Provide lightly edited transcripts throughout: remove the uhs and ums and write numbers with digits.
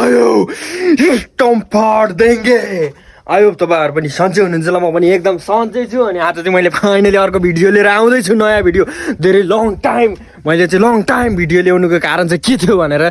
आयो स्टम फाड्देंगे आयो तपाईँहरू पनि सन्चै हुनुहुन्छ ल म पनि एकदम सन्चै छु अनि आज चाहिँ मैले फाइनली अर्को भिडियो लिएर आउँदैछु नयाँ भिडियो धेरै लङ टाइम मैले चाहिँ लङ टाइम भिडियो ल्याउनुको कारण चाहिँ के थियो भनेर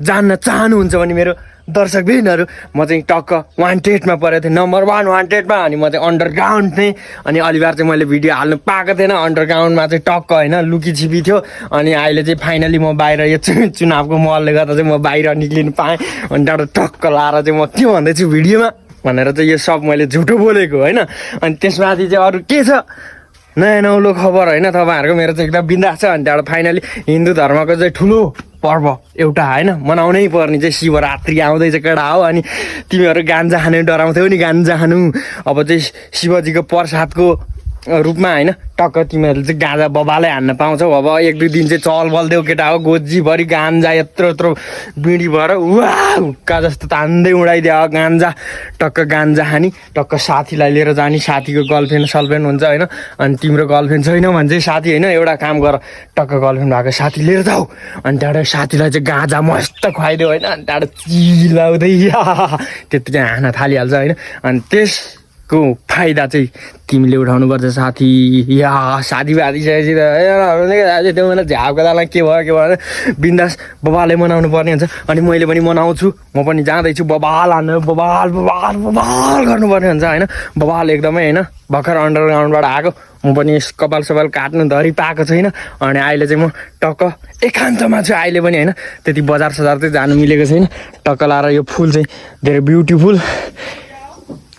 जान्न चाहनुहुन्छ भने मेरो दर्शक बहिनीहरू म चाहिँ टक्क वान्टेडमा परेको थिएँ नम्बर 1 वान्टेडमा अनि म चाहिँ अन्डरग्राउन्ड थिएँ अनि अलिबार चाहिँ मैले भिडियो हाल्नु पाएको थिएन अन्डरग्राउन्डमा चाहिँ टक्क होइन लुकी छिपी थियो अनि अहिले चाहिँ फाइनली म बाहिर यो चुनावको महलले गर्दा चाहिँ म बाहिर निक्लिनु पाएँ अनि त्यहाँबाट टक्क लाएर चाहिँ म के भन्दैछु भिडियोमा भनेर चाहिँ यो सब मैले झुटो बोलेको होइन अनि त्यसमाथि चाहिँ अरू के छ नयाँ नौलो खबर होइन तपाईँहरूको मेरो चाहिँ एकदम बिन्दास छ अनि त्यहाँबाट फाइनली हिन्दू धर्मको चाहिँ ठुलो पर्व एउटा होइन मनाउनै पर्ने चाहिँ शिवरात्रि आउँदैछ केटा हो अनि तिमीहरू गान्जा खाने डराउँथ्यौ नि गान्जा खानु अब चाहिँ शिवजीको प्रसादको रूपमा होइन टक्क तिमीहरूले चाहिँ गाँजा बबालै हान्न पाउँछौ अब 1-2 दिन चाहिँ चल बल्देऊ केटा हो गोजीभरि गान्जा यत्रो बिँडी भएर वा हुक्का जस्तो तान्दै उडाइदियो गान्जा टक्क गान्जा खाने टक्क साथीलाई लिएर जाने साथीको गर्लफ्रेन्ड सलफ्रेन्ड हुन्छ होइन अनि तिम्रो गर्लफ्रेन्ड छैन भने चाहिँ साथी होइन एउटा काम गर टक्क गर्लफ्रेन्ड भएको साथी लिएर जाऊ अनि त्यहाँबाट साथीलाई चाहिँ गाँजा मस्त खुवाइदियो होइन अनि त्यहाँबाट चिलाउँदै त्यति चाहिँ हाँस्न थालिहाल्छ होइन अनि त्यसको फाइदा चाहिँ तिमीले उठाउनुपर्छ साथी या साथी बाँधिसकेपछि त त्यो मलाई झापको दालाई के भयो भने बिन्दास बबालले मनाउनु पर्ने हुन्छ अनि मैले पनि मनाउँछु म पनि जाँदैछु बबाल हान्नु बबाल बबाल बबाल गर्नुपर्ने हुन्छ होइन बबाल एकदमै होइन भर्खर अन्डरग्राउन्डबाट आएको म पनि कपाल सपाल काट्नु धरी पाएको छैन अनि अहिले चाहिँ म टक्क एकान्तमा छु अहिले पनि होइन त्यति बजार सजार चाहिँ जानु मिलेको छैन टक्क लाएर यो फुल चाहिँ धेरै ब्युटिफुल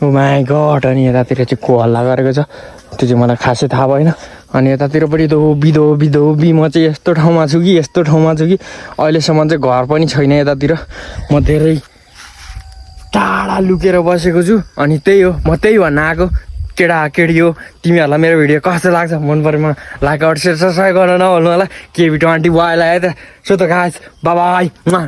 ओ माई गड अनि यतातिर चाहिँ को हल्ला गरेको छ त्यो चाहिँ मलाई खासै थाहा भएन अनि यतातिर पनि बिदो म चाहिँ यस्तो ठाउँमा छु कि अहिलेसम्म चाहिँ घर पनि छैन यतातिर म धेरै टाढा लुकेर बसेको छु अनि त्यही हो म त्यही भन्न आएको केटी हो तिमीहरूलाई मेरो भिडियो कस्तो लाग्छ मन परेमा लाइक आउट सेयर सब्सक्राइब गर्न नभल्नु होला केबी20 बोयलाई त सो त गाइस बाइ बाइ